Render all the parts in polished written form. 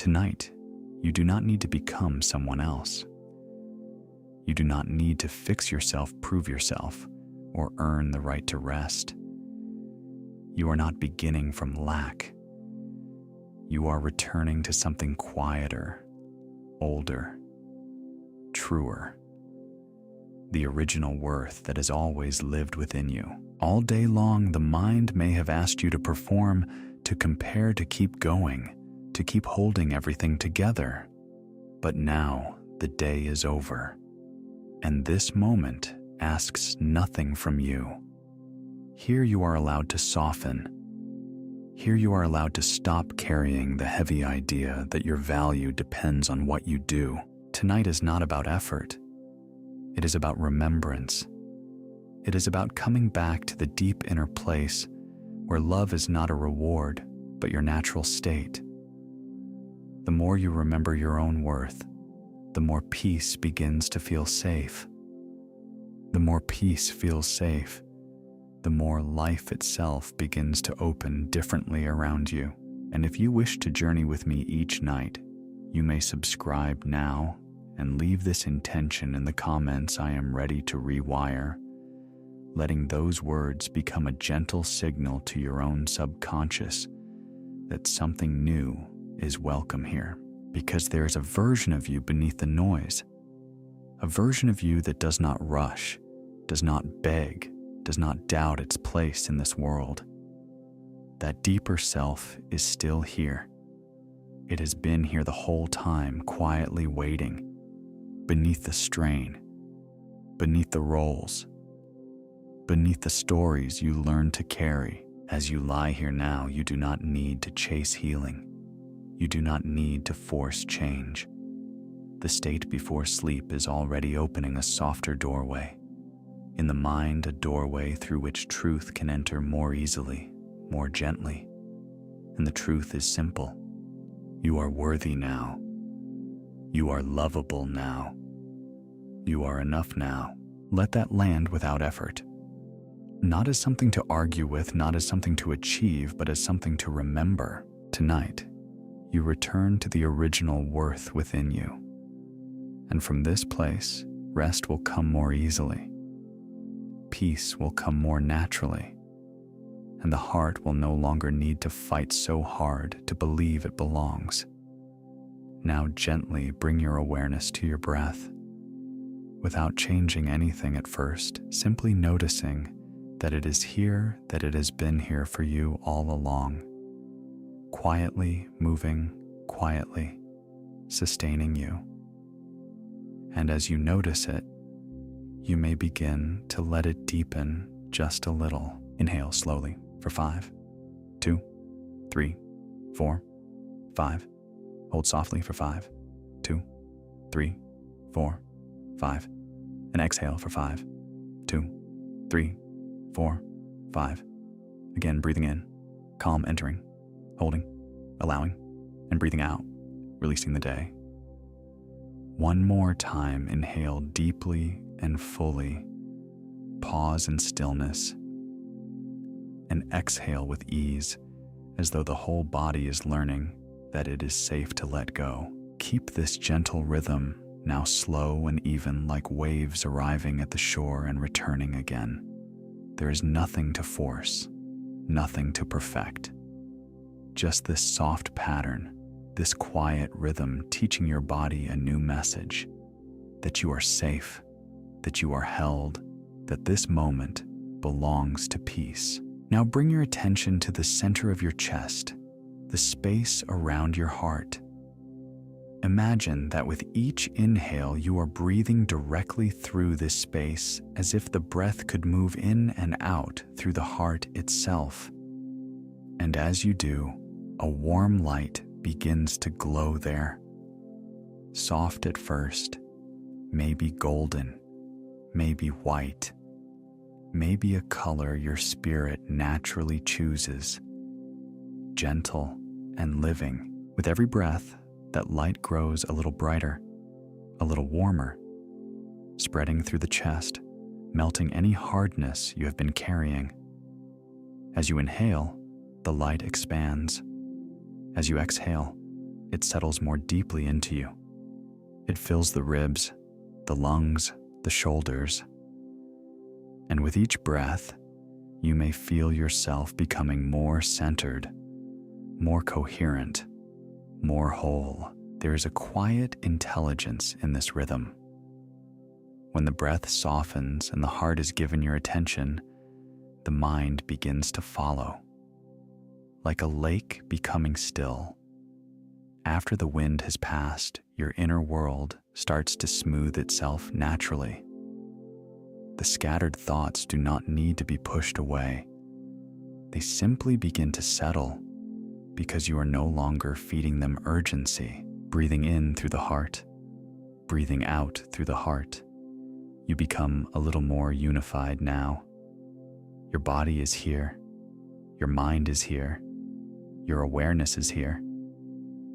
Tonight, you do not need to become someone else. You do not need to fix yourself, prove yourself, or earn the right to rest. You are not beginning from lack. You are returning to something quieter, older, truer. The original worth that has always lived within you. All day long, the mind may have asked you to perform, to compare, to keep going, to keep holding everything together. But now the day is over, and this moment asks nothing from you. Here you are allowed to soften. Here you are allowed to stop carrying the heavy idea that your value depends on what you do. Tonight is not about effort. It is about remembrance. It is about coming back to the deep inner place where love is not a reward, but your natural state. The more you remember your own worth, the more peace begins to feel safe. The more peace feels safe, the more life itself begins to open differently around you. And if you wish to journey with me each night, you may subscribe now and leave this intention in the comments. I am ready to rewire, letting those words become a gentle signal to your own subconscious that something new is welcome here. Because there is a version of you beneath the noise, a version of you that does not rush, does not beg, does not doubt its place in this world. That deeper self is still here. It has been here the whole time, quietly waiting, beneath the strain, beneath the roles, beneath the stories you learn to carry. As you lie here now, you do not need to chase healing. You do not need to force change. The state before sleep is already opening a softer doorway. In the mind, a doorway through which truth can enter more easily, more gently. And the truth is simple. You are worthy now. You are lovable now. You are enough now. Let that land without effort. Not as something to argue with, not as something to achieve, but as something to remember. Tonight, you return to the original worth within you. And from this place, rest will come more easily. Peace will come more naturally. And the heart will no longer need to fight so hard to believe it belongs. Now gently bring your awareness to your breath. Without changing anything at first, simply noticing that it is here, that it has been here for you all along. Quietly moving, quietly sustaining you. And as you notice it, you may begin to let it deepen just a little. Inhale slowly for 5, 2, 3, 4, 5. Hold softly for 5, 2, 3, 4, 5. And exhale for 5, 2, 3, 4, 5. Again, breathing in, calm entering, holding, allowing, and breathing out, releasing the day. One more time, inhale deeply and fully, pause in stillness, and exhale with ease, as though the whole body is learning that it is safe to let go. Keep this gentle rhythm, now slow and even, like waves arriving at the shore and returning again. There is nothing to force, nothing to perfect. Just this soft pattern, this quiet rhythm teaching your body a new message, that you are safe, that you are held, that this moment belongs to peace. Now bring your attention to the center of your chest, the space around your heart. Imagine that with each inhale, you are breathing directly through this space as if the breath could move in and out through the heart itself. And as you do, a warm light begins to glow there. Soft at first, maybe golden, maybe white, maybe a color your spirit naturally chooses. Gentle and living. With every breath, that light grows a little brighter, a little warmer, spreading through the chest, melting any hardness you have been carrying. As you inhale, the light expands. As you exhale, it settles more deeply into you. It fills the ribs, the lungs, the shoulders. And with each breath, you may feel yourself becoming more centered, more coherent, more whole. There is a quiet intelligence in this rhythm. When the breath softens and the heart is given your attention, the mind begins to follow. Like a lake becoming still. After the wind has passed, your inner world starts to smooth itself naturally. The scattered thoughts do not need to be pushed away. They simply begin to settle because you are no longer feeding them urgency. Breathing in through the heart, breathing out through the heart. You become a little more unified now. Your body is here. Your mind is here. Your awareness is here.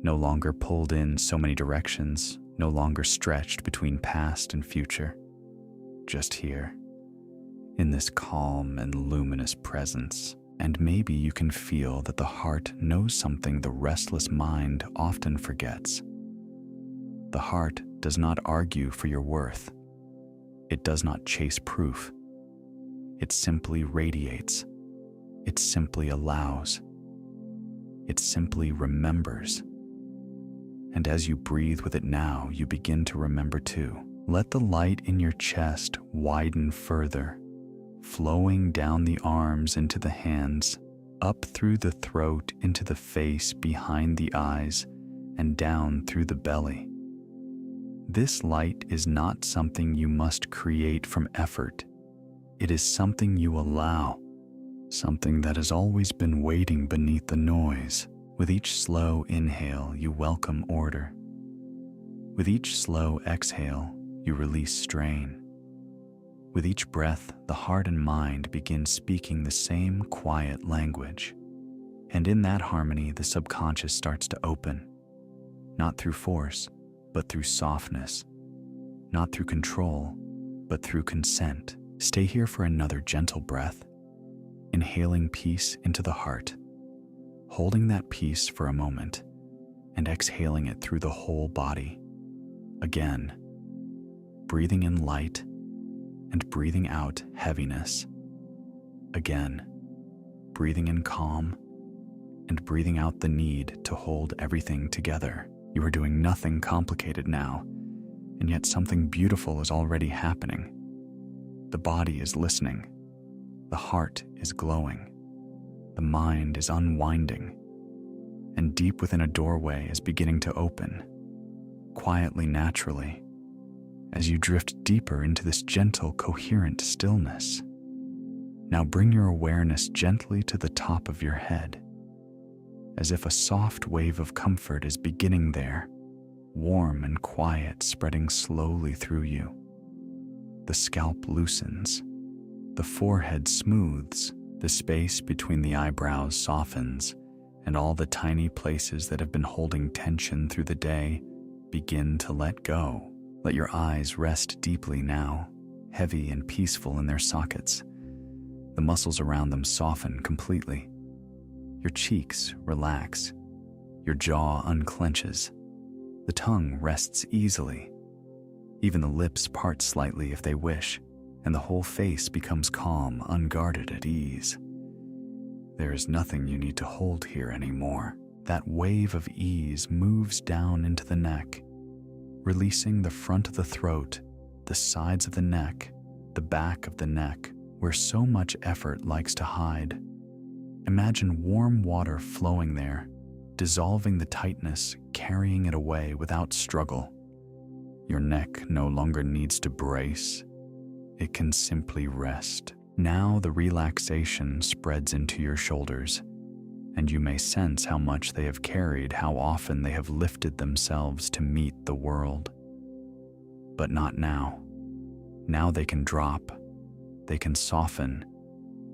No longer pulled in so many directions, no longer stretched between past and future. Just here, in this calm and luminous presence. And maybe you can feel that the heart knows something the restless mind often forgets. The heart does not argue for your worth. It does not chase proof. It simply radiates. It simply allows. It simply remembers. And as you breathe with it now, you begin to remember too. Let the light in your chest widen further, flowing down the arms into the hands, up through the throat into the face behind the eyes, and down through the belly. This light is not something you must create from effort. It is something you allow, something that has always been waiting beneath the noise. With each slow inhale, you welcome order. With each slow exhale, you release strain. With each breath, the heart and mind begin speaking the same quiet language. And in that harmony, the subconscious starts to open, not through force, but through softness, not through control, but through consent. Stay here for another gentle breath, inhaling peace into the heart, holding that peace for a moment, and exhaling it through the whole body. Again, breathing in light and breathing out heaviness. Again, breathing in calm and breathing out the need to hold everything together. You are doing nothing complicated now, and yet something beautiful is already happening. The body is listening. The heart is glowing. The mind is unwinding. And deep within a doorway is beginning to open, quietly, naturally, as you drift deeper into this gentle, coherent stillness. Now bring your awareness gently to the top of your head, as if a soft wave of comfort is beginning there, warm and quiet, spreading slowly through you. The scalp loosens, the forehead smooths, the space between the eyebrows softens, and all the tiny places that have been holding tension through the day begin to let go. Let your eyes rest deeply now, heavy and peaceful in their sockets. The muscles around them soften completely. Your cheeks relax. Your jaw unclenches. The tongue rests easily. Even the lips part slightly if they wish, and the whole face becomes calm, unguarded, at ease. There is nothing you need to hold here anymore. That wave of ease moves down into the neck, releasing the front of the throat, the sides of the neck, the back of the neck, where so much effort likes to hide. Imagine warm water flowing there, dissolving the tightness, carrying it away without struggle. Your neck no longer needs to brace. It can simply rest. Now the relaxation spreads into your shoulders, and you may sense how much they have carried, how often they have lifted themselves to meet the world. But not now. Now they can drop. They can soften.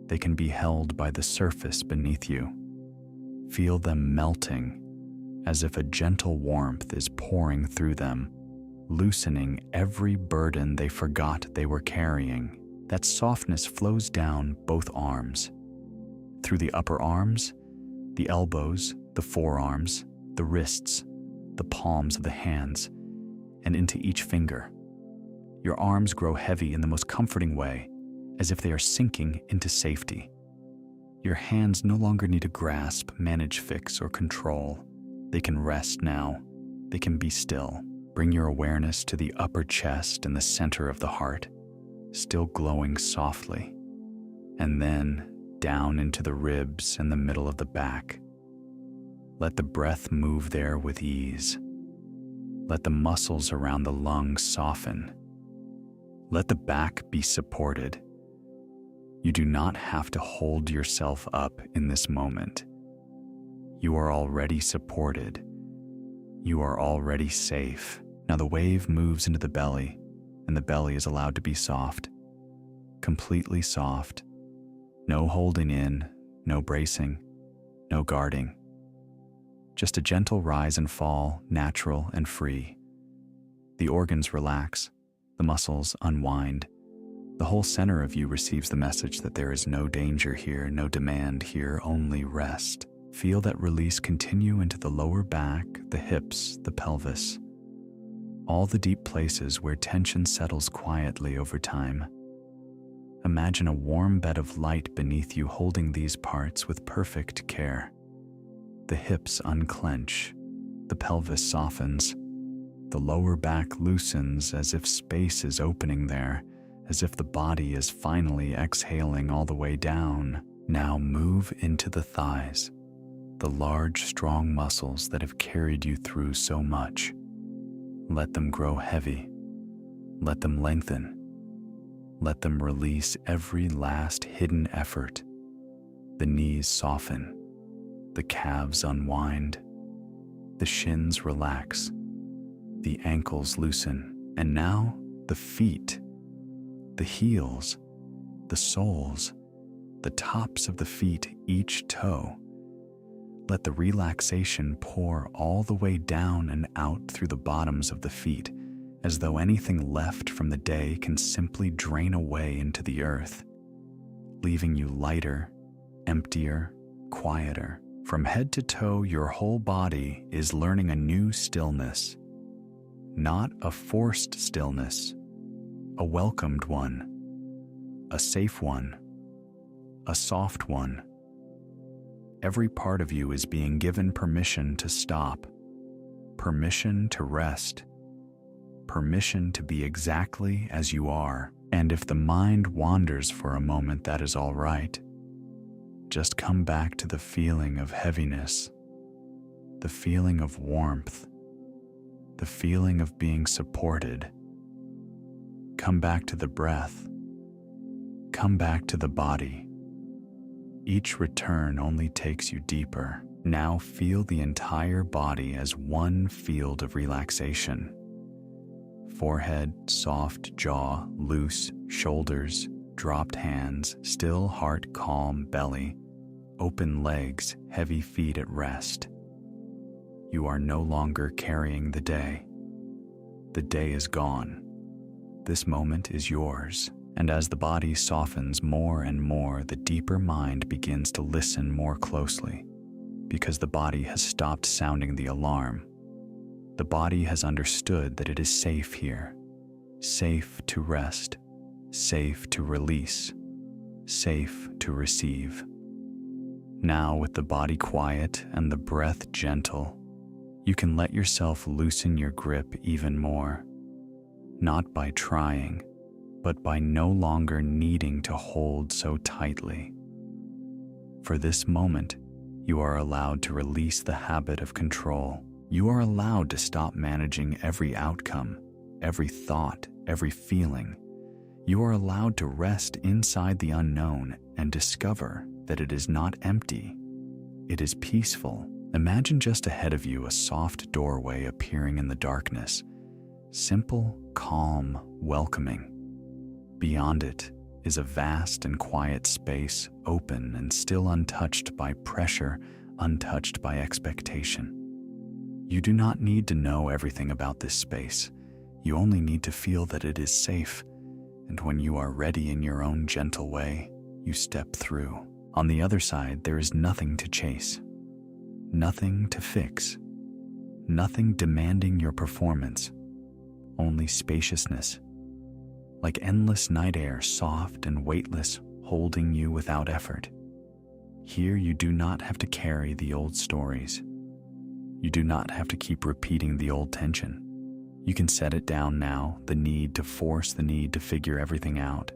They can be held by the surface beneath you. Feel them melting, as if a gentle warmth is pouring through them, loosening every burden they forgot they were carrying. That softness flows down both arms, through the upper arms, the elbows, the forearms, the wrists, the palms of the hands, and into each finger. Your arms grow heavy in the most comforting way, as if they are sinking into safety. Your hands no longer need to grasp, manage, fix, or control. They can rest now. They can be still. Bring your awareness to the upper chest and the center of the heart, still glowing softly, and then down into the ribs and the middle of the back. Let the breath move there with ease. Let the muscles around the lungs soften. Let the back be supported. You do not have to hold yourself up in this moment. You are already supported. You are already safe. Now the wave moves into the belly, and the belly is allowed to be soft, completely soft. No holding in, no bracing, no guarding. Just a gentle rise and fall, natural and free. The organs relax, the muscles unwind. The whole center of you receives the message that there is no danger here, no demand here, only rest. Feel that release continue into the lower back, the hips, the pelvis. All the deep places where tension settles quietly over time. Imagine a warm bed of light beneath you holding these parts with perfect care. The hips unclench, the pelvis softens, the lower back loosens as if space is opening there, as if the body is finally exhaling all the way down. Now move into the thighs, the large, strong muscles that have carried you through so much. Let them grow heavy. Let them lengthen. Let them release every last hidden effort. The knees soften. The calves unwind. The shins relax. The ankles loosen. And now the feet, the heels, the soles, the tops of the feet, each toe. Let the relaxation pour all the way down and out through the bottoms of the feet, as though anything left from the day can simply drain away into the earth, leaving you lighter, emptier, quieter. From head to toe, your whole body is learning a new stillness. Not a forced stillness, a welcomed one, a safe one, a soft one. Every part of you is being given permission to stop, permission to rest, permission to be exactly as you are. And if the mind wanders for a moment, that is all right. Just come back to the feeling of heaviness, the feeling of warmth, the feeling of being supported. Come back to the breath. Come back to the body. Each return only takes you deeper. Now feel the entire body as one field of relaxation. Forehead, soft jaw, loose shoulders, dropped hands, still heart, calm belly, open legs, heavy feet at rest. You are no longer carrying the day. The day is gone. This moment is yours. And as the body softens more and more, the deeper mind begins to listen more closely, because the body has stopped sounding the alarm. The body has understood that it is safe here, safe to rest, safe to release, safe to receive. Now, with the body quiet and the breath gentle, you can let yourself loosen your grip even more, not by trying, but by no longer needing to hold so tightly. For this moment, you are allowed to release the habit of control. You are allowed to stop managing every outcome, every thought, every feeling. You are allowed to rest inside the unknown and discover that it is not empty. It is peaceful. Imagine just ahead of you a soft doorway appearing in the darkness, simple, calm, welcoming. Beyond it is a vast and quiet space, open and still untouched by pressure, untouched by expectation. You do not need to know everything about this space. You only need to feel that it is safe, and when you are ready in your own gentle way, you step through. On the other side, there is nothing to chase, nothing to fix, Nothing demanding your performance, only spaciousness, like endless night air, soft and weightless, holding you without effort. Here you do not have to carry the old stories. You do not have to keep repeating the old tension. You can set it down now, the need to force, the need to figure everything out,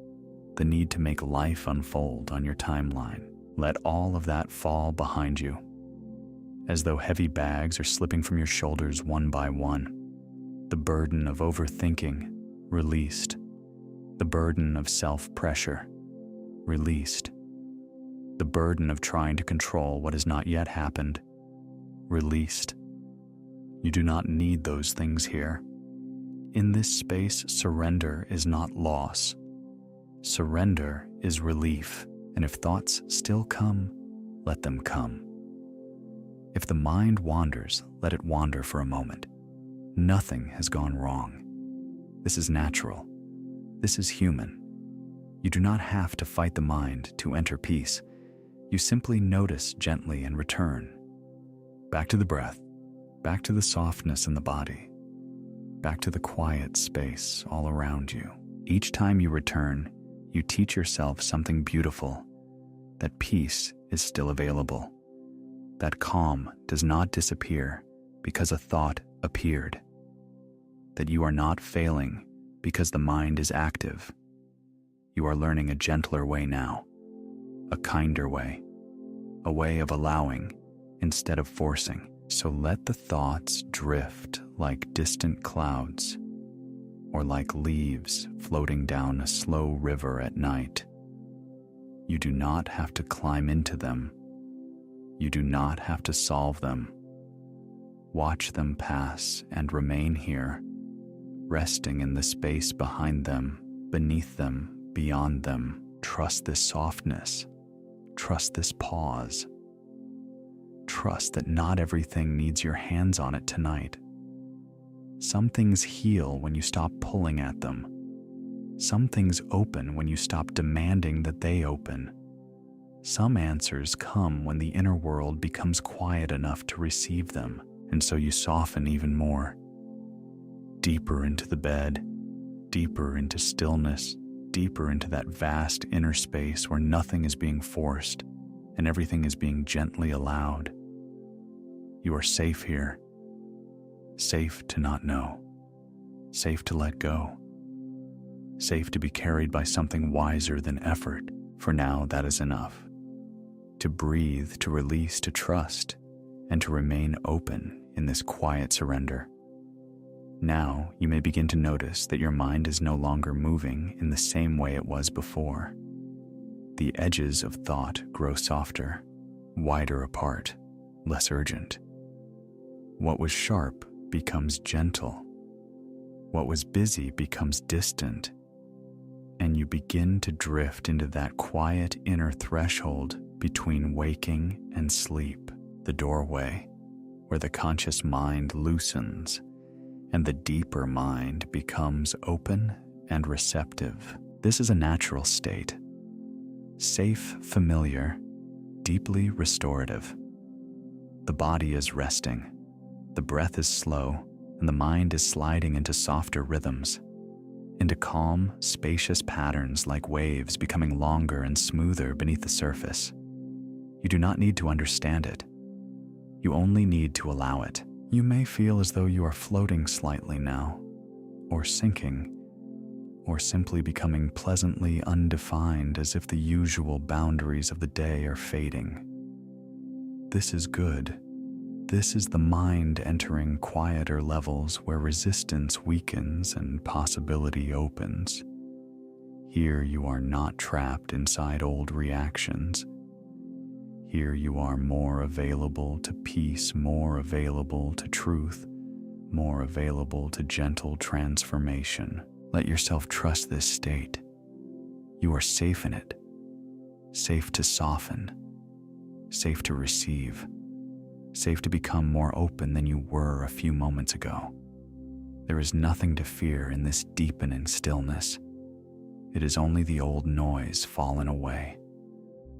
the need to make life unfold on your timeline. Let all of that fall behind you, as though heavy bags are slipping from your shoulders one by one. The burden of overthinking, released. The burden of self-pressure, released. The burden of trying to control what has not yet happened, released. You do not need those things here. In this space, surrender is not loss. Surrender is relief, and if thoughts still come, let them come. If the mind wanders, let it wander for a moment. Nothing has gone wrong. This is natural. This is human. You do not have to fight the mind to enter peace. You simply notice gently and return. Back to the breath, back to the softness in the body, back to the quiet space all around you. Each time you return, you teach yourself something beautiful, that peace is still available, that calm does not disappear because a thought appeared, that you are not failing because the mind is active. You are learning a gentler way now, a kinder way, a way of allowing instead of forcing. So let the thoughts drift like distant clouds or like leaves floating down a slow river at night. You do not have to climb into them. You do not have to solve them. Watch them pass and remain here, resting in the space behind them, beneath them, beyond them. Trust this softness. Trust this pause. Trust that not everything needs your hands on it tonight. Some things heal when you stop pulling at them. Some things open when you stop demanding that they open. Some answers come when the inner world becomes quiet enough to receive them, and so you soften even more. Deeper into the bed, deeper into stillness, deeper into that vast inner space where nothing is being forced and everything is being gently allowed. You are safe here. Safe to not know. Safe to let go. Safe to be carried by something wiser than effort. For now, that is enough. To breathe, to release, to trust, and to remain open in this quiet surrender. Now, you may begin to notice that your mind is no longer moving in the same way it was before. The edges of thought grow softer, wider apart, less urgent. What was sharp becomes gentle. What was busy becomes distant. And you begin to drift into that quiet inner threshold between waking and sleep, the doorway where the conscious mind loosens and the deeper mind becomes open and receptive. This is a natural state. Safe, familiar, deeply restorative. The body is resting. The breath is slow, and the mind is sliding into softer rhythms, into calm, spacious patterns like waves becoming longer and smoother beneath the surface. You do not need to understand it. You only need to allow it. You may feel as though you are floating slightly now, or sinking, or simply becoming pleasantly undefined as if the usual boundaries of the day are fading. This is good. This is the mind entering quieter levels where resistance weakens and possibility opens. Here you are not trapped inside old reactions. Here you are more available to peace, more available to truth, more available to gentle transformation. Let yourself trust this state. You are safe in it, safe to soften, safe to receive, safe to become more open than you were a few moments ago. There is nothing to fear in this deepening stillness. It is only the old noise fallen away,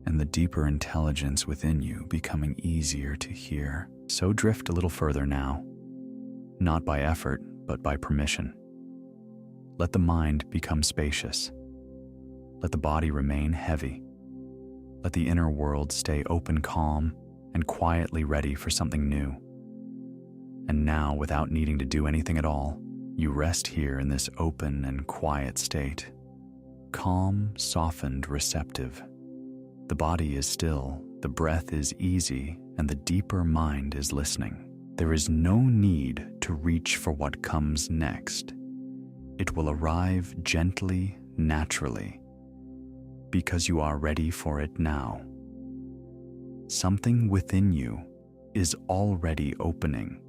and the deeper intelligence within you becoming easier to hear. So drift a little further now, not by effort, but by permission. Let the mind become spacious. Let the body remain heavy. Let the inner world stay open, calm, and quietly ready for something new. And now, without needing to do anything at all, you rest here in this open and quiet state. Calm, softened, receptive. The body is still, the breath is easy, and the deeper mind is listening. There is no need to reach for what comes next. It will arrive gently, naturally, because you are ready for it now. Something within you is already opening,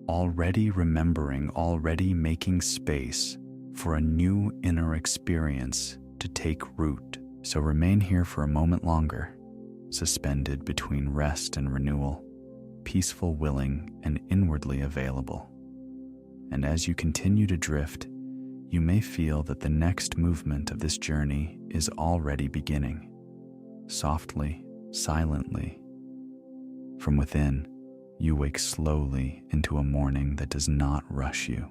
already remembering, already making space for a new inner experience to take root. So remain here for a moment longer, suspended between rest and renewal, peaceful, willing, and inwardly available. And as you continue to drift, you may feel that the next movement of this journey is already beginning, softly, silently. From within, you wake slowly into a morning that does not rush you.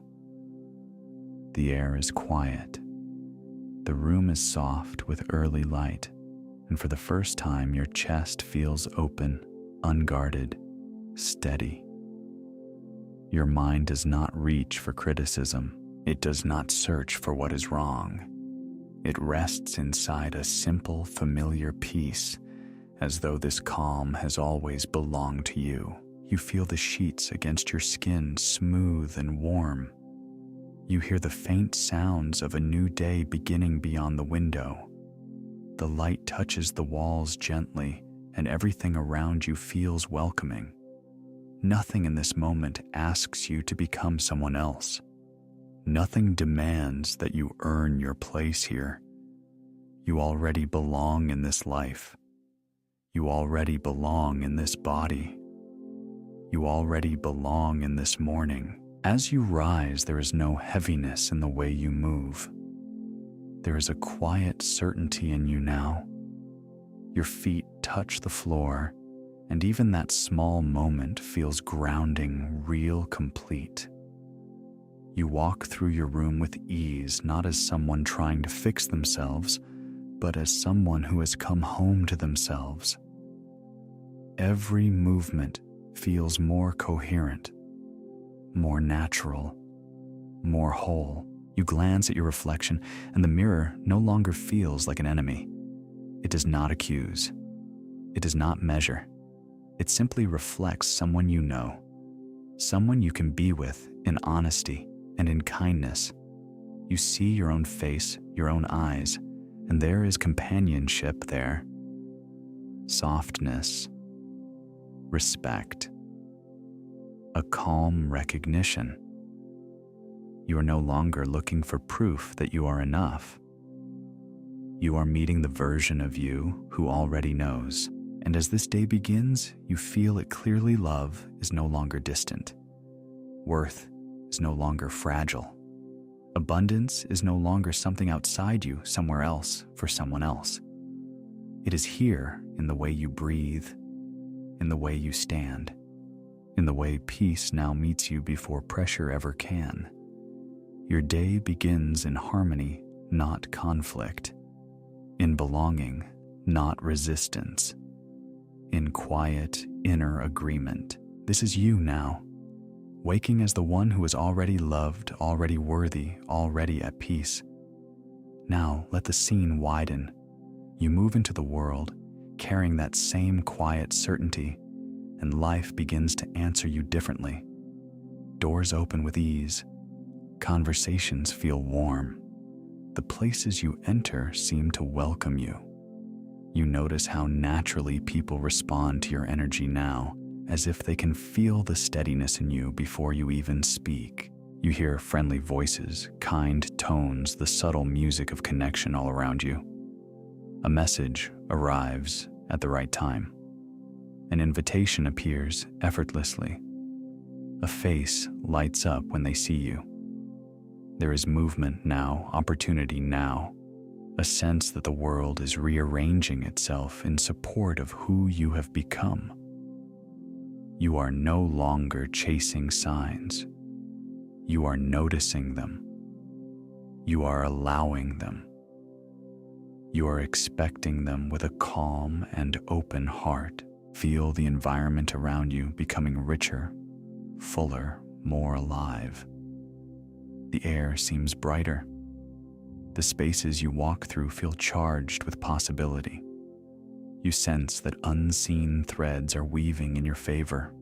The air is quiet. The room is soft with early light, and for the first time, your chest feels open, unguarded, steady. Your mind does not reach for criticism. It does not search for what is wrong. It rests inside a simple, familiar peace, as though this calm has always belonged to you. You feel the sheets against your skin smooth and warm. You hear the faint sounds of a new day beginning beyond the window. The light touches the walls gently, and everything around you feels welcoming. Nothing in this moment asks you to become someone else. Nothing demands that you earn your place here. You already belong in this life. You already belong in this body. You already belong in this morning. As you rise, there is no heaviness in the way you move. There is a quiet certainty in you now. Your feet touch the floor, and even that small moment feels grounding, real, complete. You walk through your room with ease, not as someone trying to fix themselves, but as someone who has come home to themselves. Every movement feels more coherent, more natural, more whole. You glance at your reflection, and the mirror no longer feels like an enemy. It does not accuse. It does not measure. It simply reflects someone you know, someone you can be with in honesty and in kindness. You see your own face, your own eyes, and there is companionship there. Softness, respect, a calm recognition. You are no longer looking for proof that you are enough. You are meeting the version of you who already knows. And as this day begins, you feel it clearly. Love is no longer distant. Worth is no longer fragile. Abundance is no longer something outside you, somewhere else, for someone else. It is here in the way you breathe, in the way you stand, in the way peace now meets you before pressure ever can. Your day begins in harmony, not conflict, in belonging, not resistance, in quiet, inner agreement. This is you now, waking as the one who is already loved, already worthy, already at peace. Now let the scene widen. You move into the world, carrying that same quiet certainty, and life begins to answer you differently. Doors open with ease. Conversations feel warm. The places you enter seem to welcome you. You notice how naturally people respond to your energy now, as if they can feel the steadiness in you before you even speak. You hear friendly voices, kind tones, the subtle music of connection all around you. A message arrives at the right time. An invitation appears effortlessly. A face lights up when they see you. There is movement now, opportunity now, a sense that the world is rearranging itself in support of who you have become. You are no longer chasing signs. You are noticing them. You are allowing them. You are expecting them with a calm and open heart. Feel the environment around you becoming richer, fuller, more alive. The air seems brighter. The spaces you walk through feel charged with possibility. You sense that unseen threads are weaving in your favor,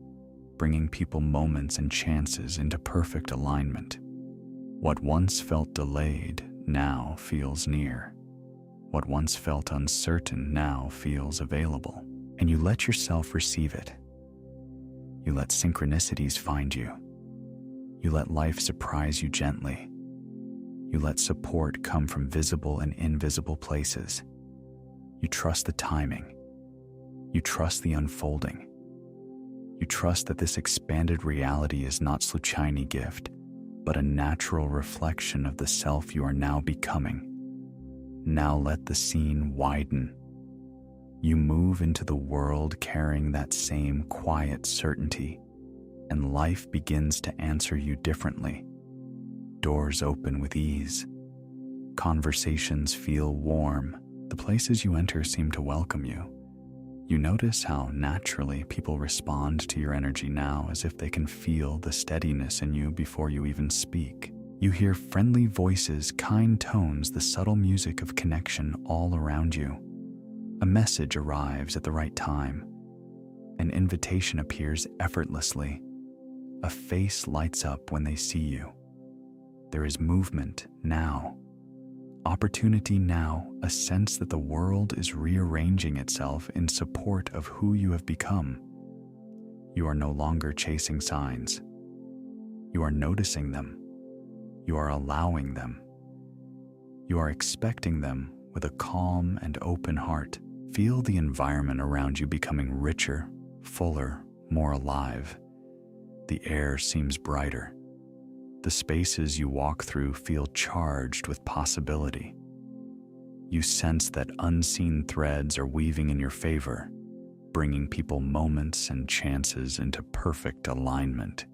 bringing people moments and chances into perfect alignment. What once felt delayed now feels near. What once felt uncertain now feels available, and you let yourself receive it. You let synchronicities find you. You let life surprise you gently. You let support come from visible and invisible places. You trust the timing. You trust the unfolding. You trust that this expanded reality is not some shiny gift, but a natural reflection of the self you are now becoming. Now let the scene widen. You move into the world carrying that same quiet certainty, and life begins to answer you differently. Doors open with ease. Conversations feel warm. The places you enter seem to welcome you. You notice how naturally people respond to your energy now, as if they can feel the steadiness in you before you even speak. You hear friendly voices, kind tones, the subtle music of connection all around you. A message arrives at the right time. An invitation appears effortlessly. A face lights up when they see you. There is movement now. Opportunity now, a sense that the world is rearranging itself in support of who you have become. You are no longer chasing signs. You are noticing them. You are allowing them. You are expecting them with a calm and open heart. Feel the environment around you becoming richer, fuller, more alive. The air seems brighter. The spaces you walk through feel charged with possibility. You sense that unseen threads are weaving in your favor, bringing people moments and chances into perfect alignment.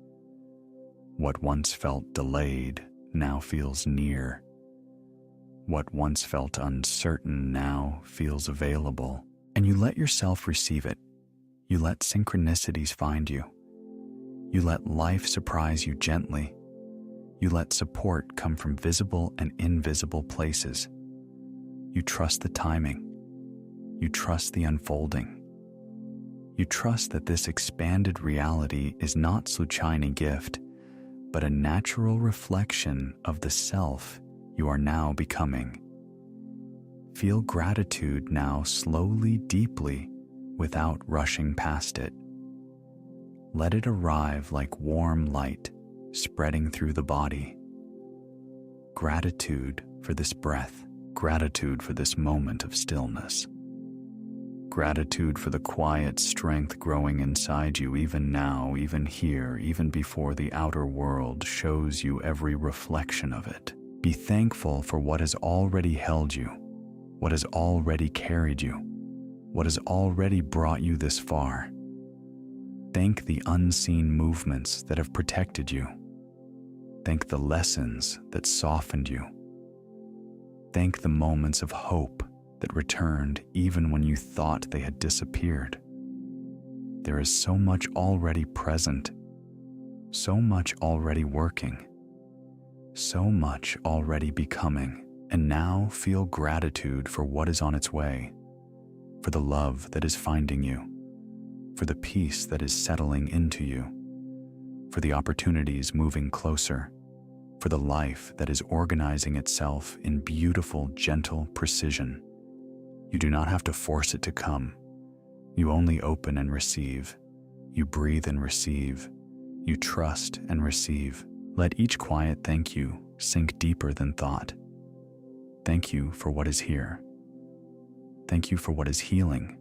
What once felt delayed now feels near. What once felt uncertain now feels available, and you let yourself receive it. You let synchronicities find you. You let life surprise you gently. You let support come from visible and invisible places. You trust the timing. You trust the unfolding. You trust that this expanded reality is not some shiny gift, but a natural reflection of the self you are now becoming. Feel gratitude now slowly, deeply, without rushing past it. Let it arrive like warm light, spreading through the body. Gratitude for this breath. Gratitude for this moment of stillness. Gratitude for the quiet strength growing inside you, even now, even here, even before the outer world shows you every reflection of it. Be thankful for what has already held you, what has already carried you, what has already brought you this far. Thank the unseen movements that have protected you. Thank the lessons that softened you. Thank the moments of hope that returned even when you thought they had disappeared. There is so much already present, so much already working, so much already becoming, and now feel gratitude for what is on its way, for the love that is finding you, for the peace that is settling into you, for the opportunities moving closer, for the life that is organizing itself in beautiful, gentle precision. You do not have to force it to come. You only open and receive. You breathe and receive. You trust and receive. Let each quiet thank you sink deeper than thought. Thank you for what is here. Thank you for what is healing.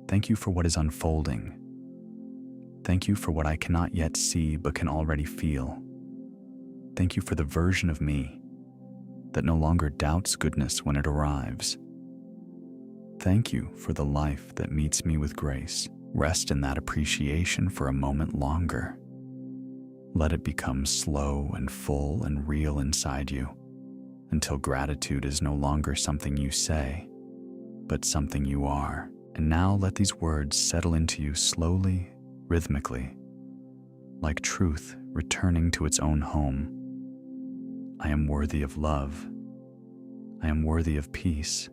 Thank you for what is unfolding. Thank you for what I cannot yet see but can already feel. Thank you for the version of me that no longer doubts goodness when it arrives. Thank you for the life that meets me with grace. Rest in that appreciation for a moment longer. Let it become slow and full and real inside you, until gratitude is no longer something you say, but something you are. And now let these words settle into you slowly, rhythmically, like truth returning to its own home. I am worthy of love. I am worthy of peace.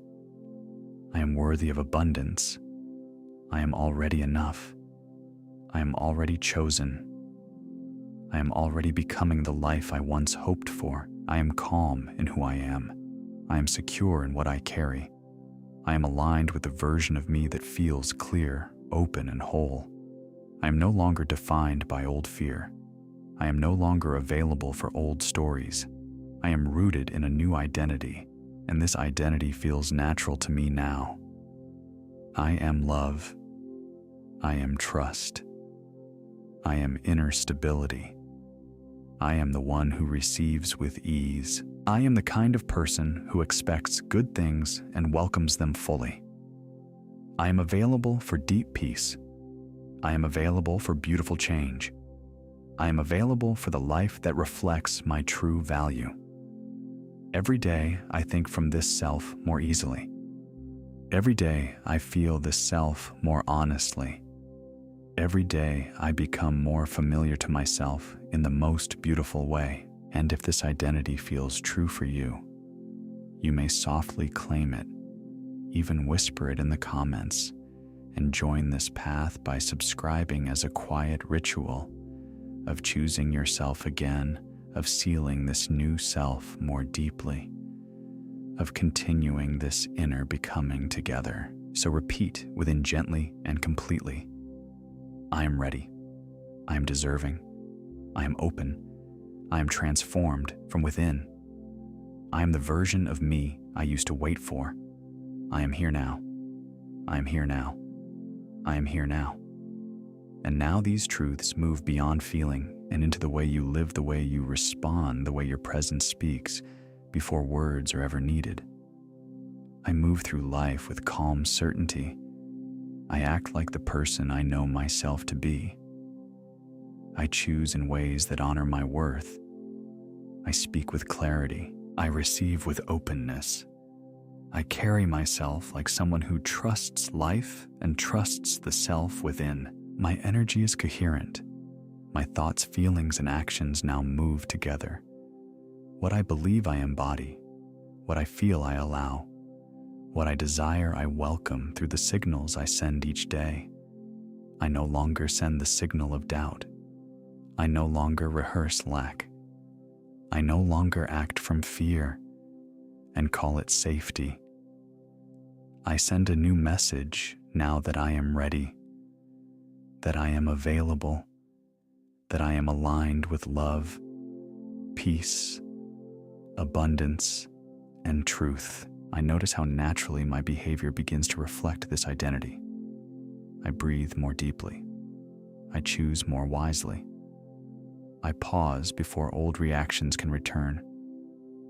I am worthy of abundance. I am already enough. I am already chosen. I am already becoming the life I once hoped for. I am calm in who I am. I am secure in what I carry. I am aligned with the version of me that feels clear, open, and whole. I am no longer defined by old fear. I am no longer available for old stories. I am rooted in a new identity, and this identity feels natural to me now. I am love. I am trust. I am inner stability. I am the one who receives with ease. I am the kind of person who expects good things and welcomes them fully. I am available for deep peace. I am available for beautiful change. I am available for the life that reflects my true value. Every day, I think from this self more easily. Every day, I feel this self more honestly. Every day, I become more familiar to myself in the most beautiful way. And if this identity feels true for you, you may softly claim it, even whisper it in the comments, and join this path by subscribing as a quiet ritual of choosing yourself again, of sealing this new self more deeply, of continuing this inner becoming together. So repeat within gently and completely. I am ready. I am deserving. I am open. I am transformed from within. I am the version of me I used to wait for. I am here now. I am here now. I am here now. And now these truths move beyond feeling and into the way you live, the way you respond, the way your presence speaks before words are ever needed. I move through life with calm certainty. I act like the person I know myself to be. I choose in ways that honor my worth. I speak with clarity. I receive with openness. I carry myself like someone who trusts life and trusts the self within. My energy is coherent. My thoughts, feelings, and actions now move together. What I believe I embody. What I feel I allow. What I desire I welcome through the signals I send each day. I no longer send the signal of doubt. I no longer rehearse lack. I no longer act from fear and call it safety. I send a new message now that I am ready, that I am available, that I am aligned with love, peace, abundance, and truth. I notice how naturally my behavior begins to reflect this identity. I breathe more deeply. I choose more wisely. I pause before old reactions can return.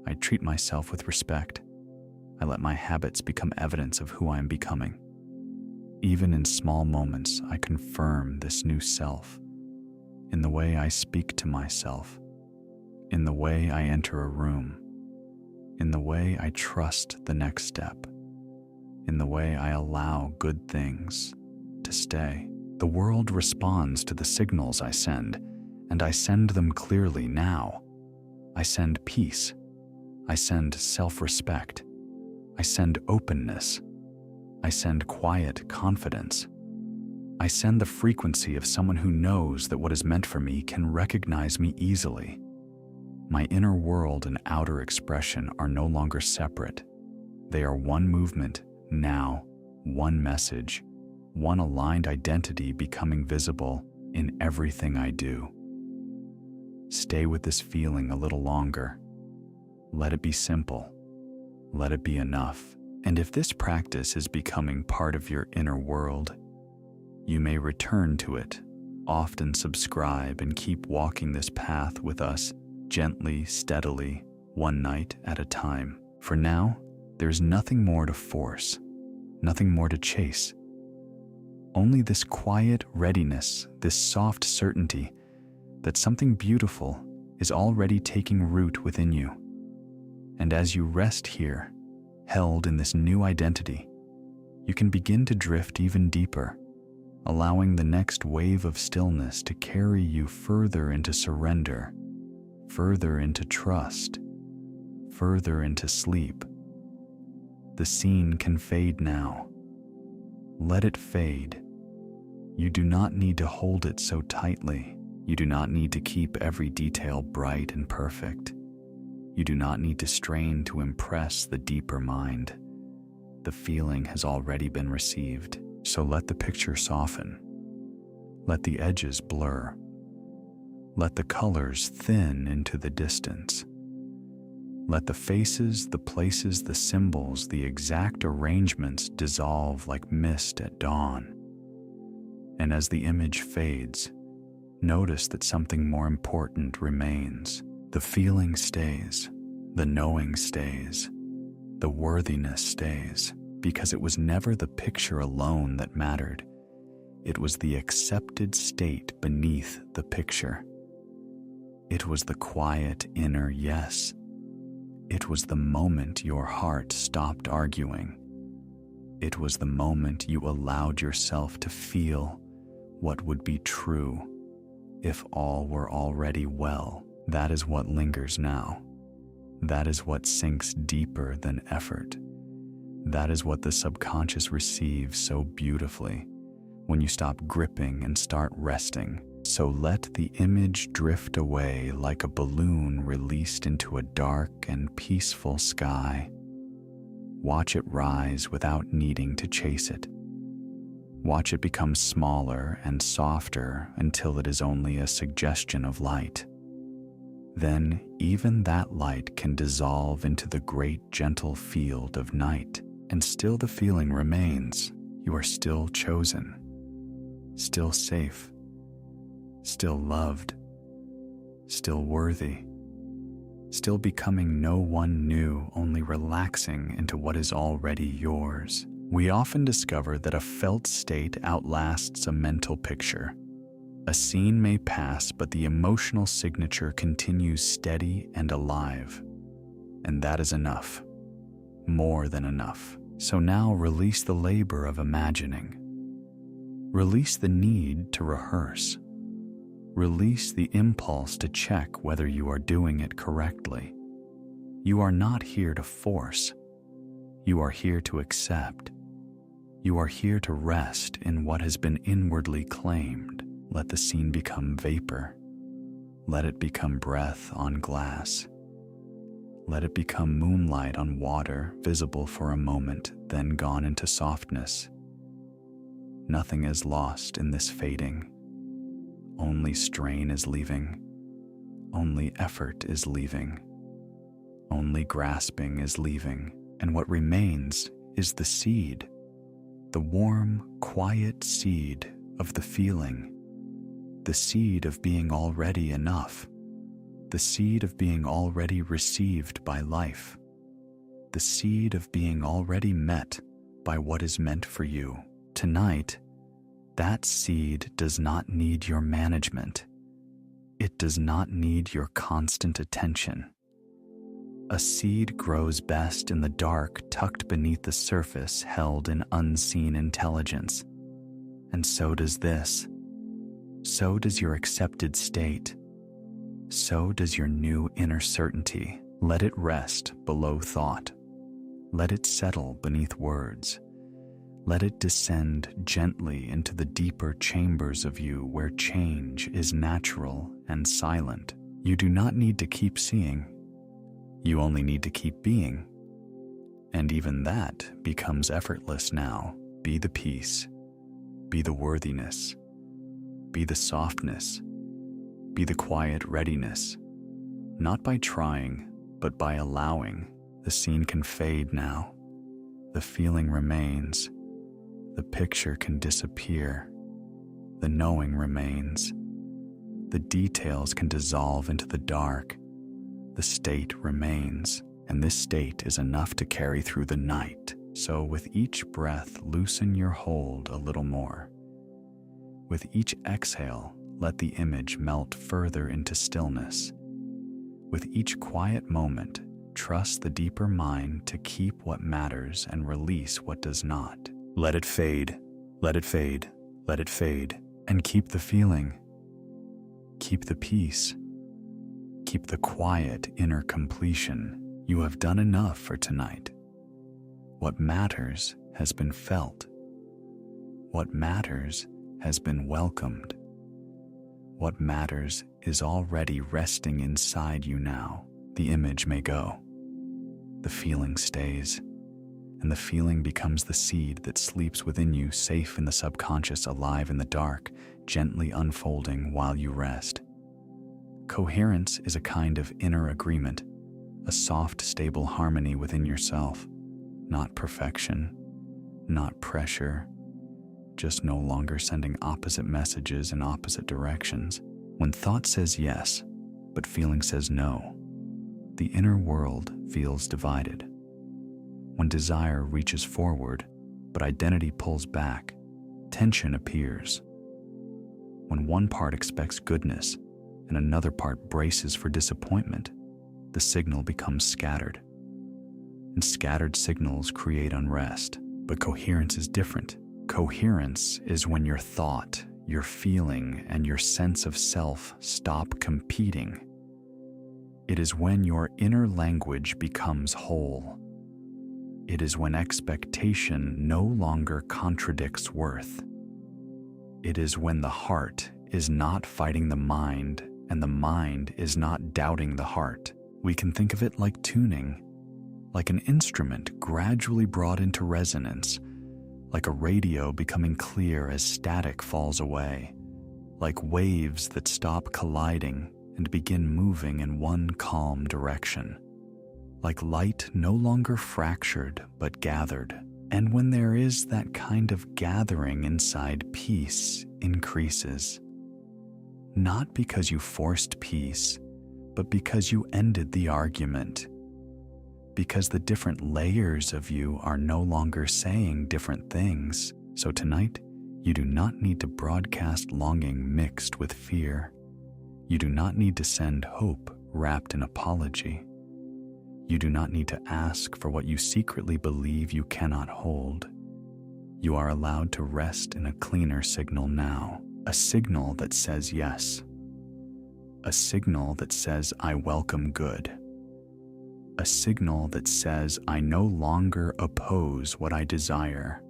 I treat myself with respect. I let my habits become evidence of who I am becoming. Even in small moments, I confirm this new self in the way I speak to myself, in the way I enter a room, in the way I trust the next step, in the way I allow good things to stay. The world responds to the signals I send, and I send them clearly now. I send peace. I send self-respect. I send openness. I send quiet confidence. I send the frequency of someone who knows that what is meant for me can recognize me easily. My inner world and outer expression are no longer separate. They are one movement, now, one message, one aligned identity becoming visible in everything I do. Stay with this feeling a little longer. Let it be simple. Let it be enough. And if this practice is becoming part of your inner world, you may return to it, often subscribe, and keep walking this path with us gently, steadily, one night at a time. For now, there's nothing more to force, nothing more to chase. Only this quiet readiness, this soft certainty that something beautiful is already taking root within you. And as you rest here, held in this new identity, you can begin to drift even deeper, allowing the next wave of stillness to carry you further into surrender, further into trust, further into sleep. The scene can fade now. Let it fade. You do not need to hold it so tightly. You do not need to keep every detail bright and perfect. You do not need to strain to impress the deeper mind. The feeling has already been received, so let the picture soften. Let the edges blur. Let the colors thin into the distance. Let the faces, the places, the symbols, the exact arrangements dissolve like mist at dawn. And as the image fades, notice that something more important remains. The feeling stays, the knowing stays, the worthiness stays, because it was never the picture alone that mattered. It was the accepted state beneath the picture. It was the quiet inner yes. It was the moment your heart stopped arguing. It was the moment you allowed yourself to feel what would be true if all were already well. That is what lingers now. That is what sinks deeper than effort. That is what the subconscious receives so beautifully when you stop gripping and start resting. So let the image drift away like a balloon released into a dark and peaceful sky. Watch it rise without needing to chase it. Watch it become smaller and softer until it is only a suggestion of light. Then even that light can dissolve into the great gentle field of night, and still the feeling remains. You are still chosen, still safe, still loved, still worthy, still becoming no one new, only relaxing into what is already yours. We often discover that a felt state outlasts a mental picture. A scene may pass, but the emotional signature continues steady and alive. And that is enough. More than enough. So now release the labor of imagining. Release the need to rehearse. Release the impulse to check whether you are doing it correctly. You are not here to force. You are here to accept. You are here to rest in what has been inwardly claimed. Let the scene become vapor. Let it become breath on glass. Let it become moonlight on water, visible for a moment, then gone into softness. Nothing is lost in this fading. Only strain is leaving. Only effort is leaving. Only grasping is leaving. And what remains is the seed, the warm, quiet seed of the feeling. The seed of being already enough, the seed of being already received by life, the seed of being already met by what is meant for you. Tonight, that seed does not need your management. It does not need your constant attention. A seed grows best in the dark, tucked beneath the surface, held in unseen intelligence. And so does this. So does your accepted state. So does your new inner certainty. Let it rest below thought. Let it settle beneath words. Let it descend gently into the deeper chambers of you where change is natural and silent. You do not need to keep seeing. You only need to keep being. And even that becomes effortless now. Be the peace. Be the worthiness. Be the softness. Be the quiet readiness. Not by trying, but by allowing. The scene can fade now. The feeling remains. The picture can disappear. The knowing remains. The details can dissolve into the dark. The state remains, and this state is enough to carry through the night. So with each breath, loosen your hold a little more. With each exhale, let the image melt further into stillness. With each quiet moment, trust the deeper mind to keep what matters and release what does not. Let it fade, let it fade, let it fade, and keep the feeling. Keep the peace. Keep the quiet inner completion. You have done enough for tonight. What matters has been felt. What matters has been welcomed. What matters is already resting inside you now. The image may go. The feeling stays, and the feeling becomes the seed that sleeps within you, safe in the subconscious, alive in the dark, gently unfolding while you rest. Coherence is a kind of inner agreement, a soft, stable harmony within yourself. Not perfection, not pressure, just no longer sending opposite messages in opposite directions. When thought says yes, but feeling says no, the inner world feels divided. When desire reaches forward, but identity pulls back, tension appears. When one part expects goodness and another part braces for disappointment, the signal becomes scattered. And scattered signals create unrest. But coherence is different. Coherence is when your thought, your feeling, and your sense of self stop competing. It is when your inner language becomes whole. It is when expectation no longer contradicts worth. It is when the heart is not fighting the mind and the mind is not doubting the heart. We can think of it like tuning, like an instrument gradually brought into resonance, like a radio becoming clear as static falls away, like waves that stop colliding and begin moving in one calm direction, like light no longer fractured but gathered. And when there is that kind of gathering inside, peace increases. Not because you forced peace, but because you ended the argument. Because the different layers of you are no longer saying different things. So tonight, you do not need to broadcast longing mixed with fear. You do not need to send hope wrapped in apology. You do not need to ask for what you secretly believe you cannot hold. You are allowed to rest in a cleaner signal now, a signal that says yes, a signal that says I welcome good, a signal that says I no longer oppose what I desire,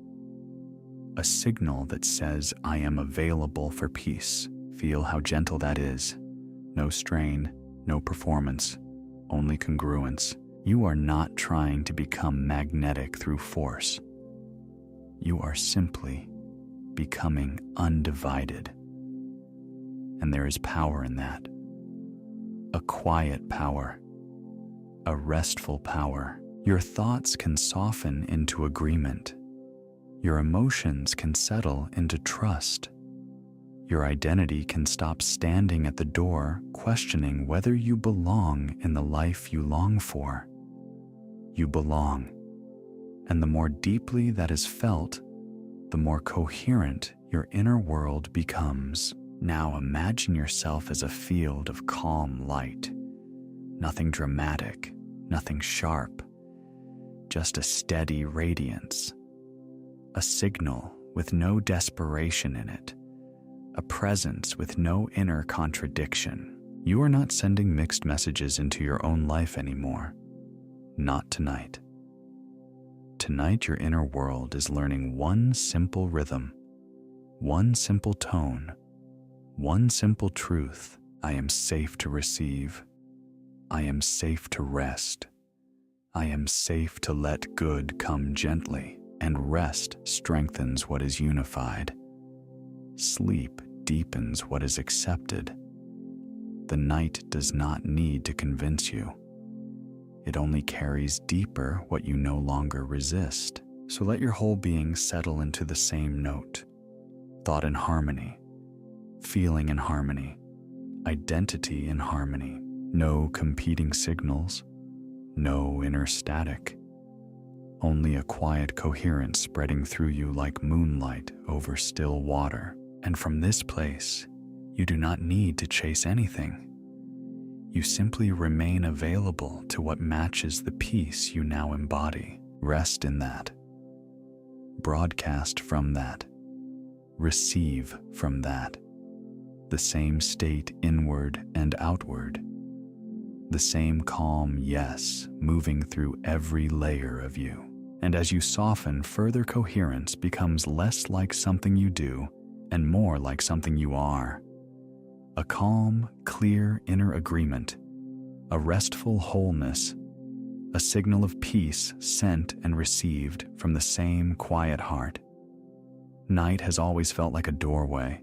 a signal that says I am available for peace. Feel how gentle that is. No strain, no performance, only congruence. You are not trying to become magnetic through force. You are simply becoming undivided. And there is power in that. A quiet power. A restful power. Your thoughts can soften into agreement. Your emotions can settle into trust. Your identity can stop standing at the door, questioning whether you belong in the life you long for. You belong. And the more deeply that is felt, the more coherent your inner world becomes. Now imagine yourself as a field of calm light. Nothing dramatic, nothing sharp, just a steady radiance. A signal with no desperation in it. A presence with no inner contradiction. You are not sending mixed messages into your own life anymore. Not tonight. Tonight, your inner world is learning one simple rhythm, one simple tone, one simple truth. I am safe to receive. I am safe to rest. I am safe to let good come gently, and rest strengthens what is unified. Sleep deepens what is accepted. The night does not need to convince you. It only carries deeper what you no longer resist. So let your whole being settle into the same note. Thought in harmony, feeling in harmony, identity in harmony. No competing signals, no inner static. Only a quiet coherence spreading through you like moonlight over still water. And from this place, You do not need to chase anything. You simply remain available to what matches the peace you now embody. Rest in that. Broadcast from that. Receive from that. The same state inward and outward. The same calm yes moving through every layer of you. And as you soften, further coherence becomes less like something you do and more like something you are. A calm, clear inner agreement, a restful wholeness, a signal of peace sent and received from the same quiet heart. Night has always felt like a doorway,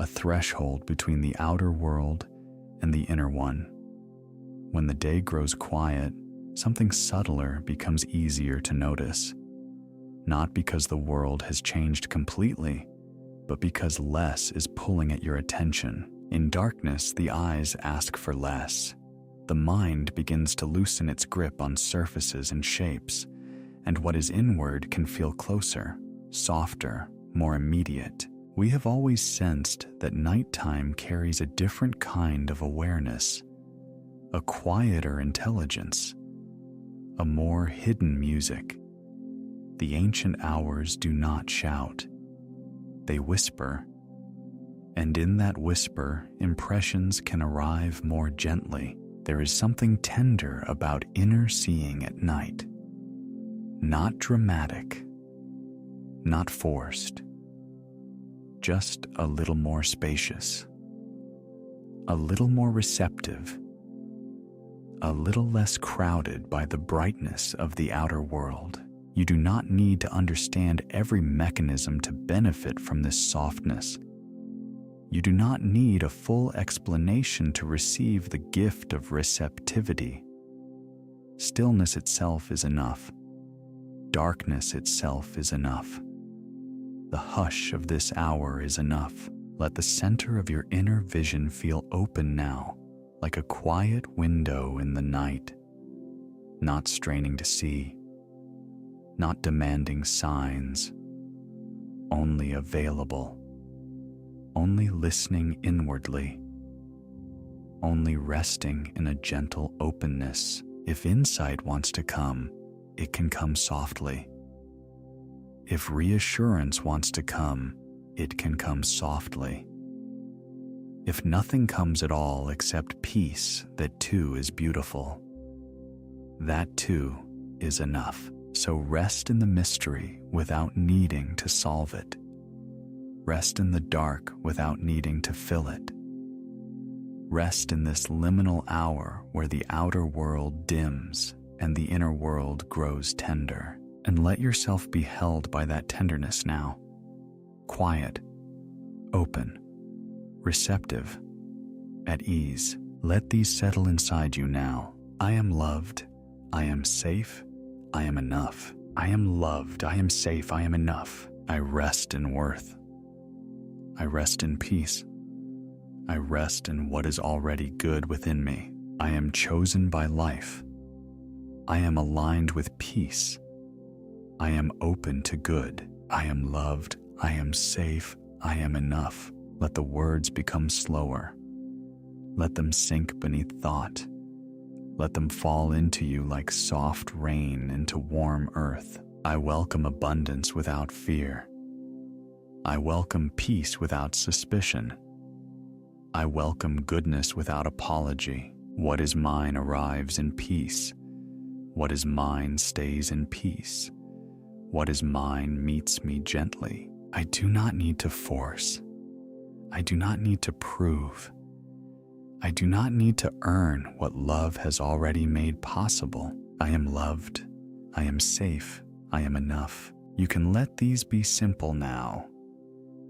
a threshold between the outer world and the inner one. When the day grows quiet, something subtler becomes easier to notice, not because the world has changed completely, but because less is pulling at your attention. In darkness, the eyes ask for less. The mind begins to loosen its grip on surfaces and shapes, and what is inward can feel closer, softer, more immediate. We have always sensed that nighttime carries a different kind of awareness, a quieter intelligence, a more hidden music. The ancient hours do not shout. They whisper. And in that whisper, impressions can arrive more gently. There is something tender about inner seeing at night. Not dramatic, not forced, just a little more spacious, a little more receptive, a little less crowded by the brightness of the outer world. You do not need to understand every mechanism to benefit from this softness. You do not need a full explanation to receive the gift of receptivity. Stillness itself is enough. Darkness itself is enough. The hush of this hour is enough. Let the center of your inner vision feel open now, like a quiet window in the night, not straining to see, not demanding signs, only available. Only listening inwardly, only resting in a gentle openness. If insight wants to come, it can come softly. If reassurance wants to come, it can come softly. If nothing comes at all except peace, that too is beautiful. That too is enough. So rest in the mystery without needing to solve it. Rest in the dark without needing to fill it. Rest in this liminal hour where the outer world dims and the inner world grows tender. And let yourself be held by that tenderness now. Quiet, open, receptive, at ease. Let these settle inside you now. I am loved. I am safe. I am enough. I am loved. I am safe. I am enough. I rest in worth. I rest in peace. I rest in what is already good within me. I am chosen by life. I am aligned with peace. I am open to good. I am loved. I am safe. I am enough. Let the words become slower. Let them sink beneath thought. Let them fall into you like soft rain into warm earth. I welcome abundance without fear. I welcome peace without suspicion. I welcome goodness without apology. What is mine arrives in peace. What is mine stays in peace. What is mine meets me gently. I do not need to force. I do not need to prove. I do not need to earn what love has already made possible. I am loved. I am safe. I am enough. You can let these be simple now.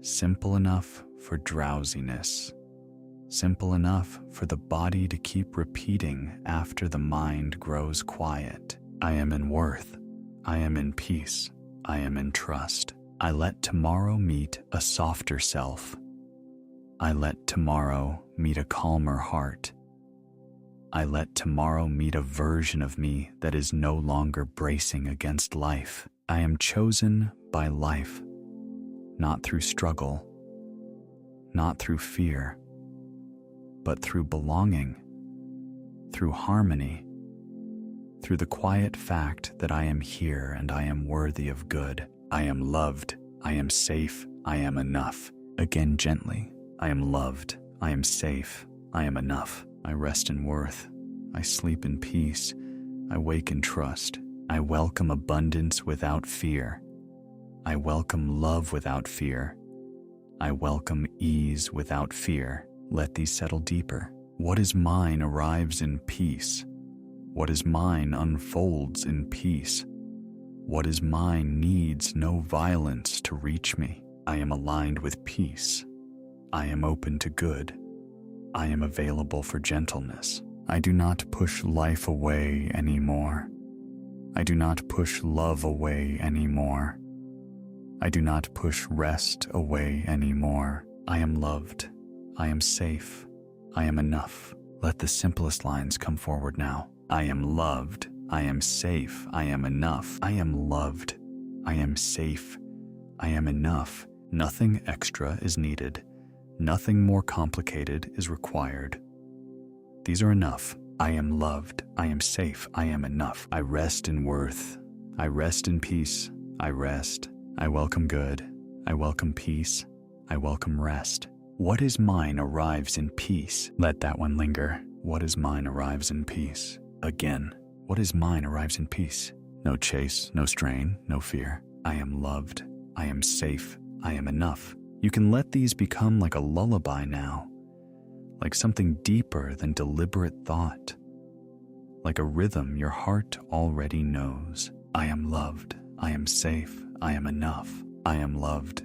Simple enough for drowsiness. Simple enough for the body to keep repeating after the mind grows quiet. I am in worth. I am in peace. I am in trust. I let tomorrow meet a softer self. I let tomorrow meet a calmer heart. I let tomorrow meet a version of me that is no longer bracing against life. I am chosen by life, not through struggle, not through fear, but through belonging, through harmony, through the quiet fact that I am here and I am worthy of good. I am loved, I am safe, I am enough. Again gently, I am loved, I am safe, I am enough. I rest in worth, I sleep in peace, I wake in trust. I welcome abundance without fear. I welcome love without fear. I welcome ease without fear. Let these settle deeper. What is mine arrives in peace. What is mine unfolds in peace. What is mine needs no violence to reach me. I am aligned with peace. I am open to good. I am available for gentleness. I do not push life away anymore. I do not push love away anymore. I do not push rest away anymore. I am loved. I am safe. I am enough. Let the simplest lines come forward now. I am loved. I am safe. I am enough. I am loved. I am safe. I am enough. Nothing extra is needed. Nothing more complicated is required. These are enough. I am loved. I am safe. I am enough. I rest in worth. I rest in peace. I rest. I welcome good. I welcome peace. I welcome rest. What is mine arrives in peace. Let that one linger. What is mine arrives in peace. Again, what is mine arrives in peace. No chase, no strain, no fear. I am loved. I am safe. I am enough. You can let these become like a lullaby now, like something deeper than deliberate thought, like a rhythm your heart already knows. I am loved. I am safe. I am enough. I am loved.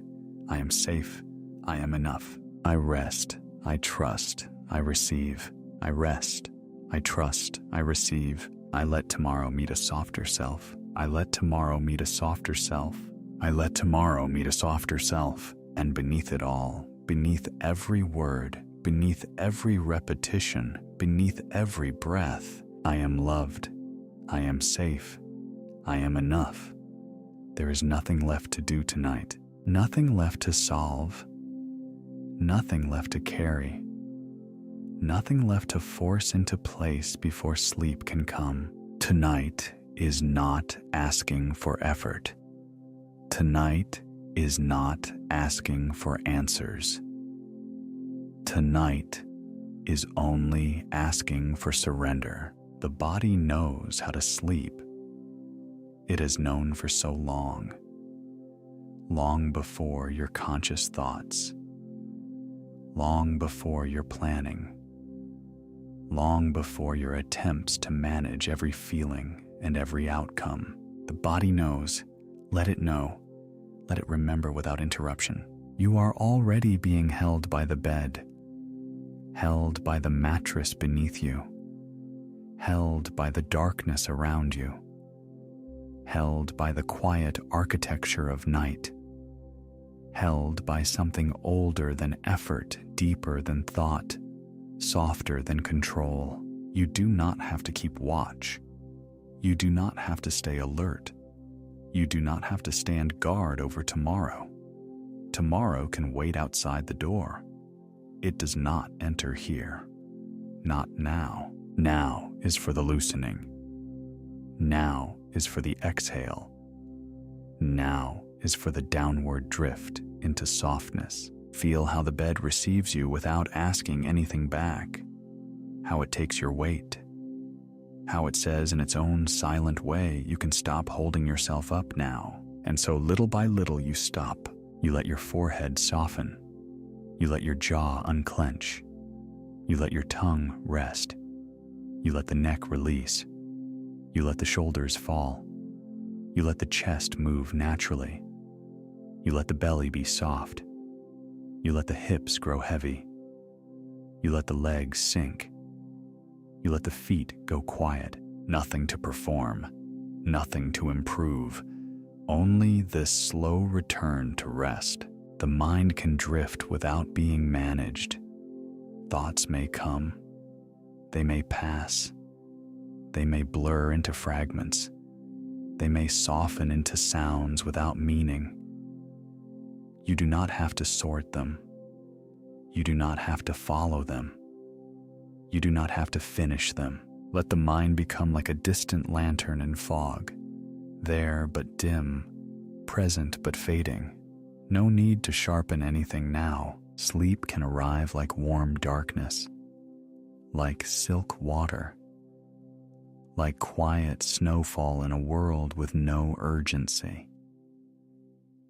I am safe. I am enough. I rest. I trust. I receive. I rest. I trust. I receive. I let tomorrow meet a softer self. I let tomorrow meet a softer self. I let tomorrow meet a softer self. And beneath it all, beneath every word, beneath every repetition, beneath every breath, I am loved. I am safe. I am enough. There is nothing left to do tonight. Nothing left to solve. Nothing left to carry. Nothing left to force into place before sleep can come. Tonight is not asking for effort. Tonight is not asking for answers. Tonight is only asking for surrender. The body knows how to sleep. It has known for so long, long before your conscious thoughts, long before your planning, long before your attempts to manage every feeling and every outcome. The body knows. Let it know. Let it remember without interruption. You are already being held by the bed, held by the mattress beneath you, held by the darkness around you, held by the quiet architecture of night, held by something older than effort, deeper than thought, softer than control. You do not have to keep watch. You do not have to stay alert. You do not have to stand guard over tomorrow. Tomorrow can wait outside the door. It does not enter here. Not now. Now is for the loosening. Now is for the exhale. Now is for the downward drift into softness. Feel how the bed receives you without asking anything back. How it takes your weight. How it says in its own silent way, you can stop holding yourself up now. And so little by little you stop. You let your forehead soften. You let your jaw unclench. You let your tongue rest. You let the neck release. You let the shoulders fall. You let the chest move naturally. You let the belly be soft. You let the hips grow heavy. You let the legs sink. You let the feet go quiet. Nothing to perform. Nothing to improve. Only this slow return to rest. The mind can drift without being managed. Thoughts may come. They may pass. They may blur into fragments. They may soften into sounds without meaning. You do not have to sort them. You do not have to follow them. You do not have to finish them. Let the mind become like a distant lantern in fog, there but dim, present but fading. No need to sharpen anything now. Sleep can arrive like warm darkness, like silk water, like quiet snowfall in a world with no urgency.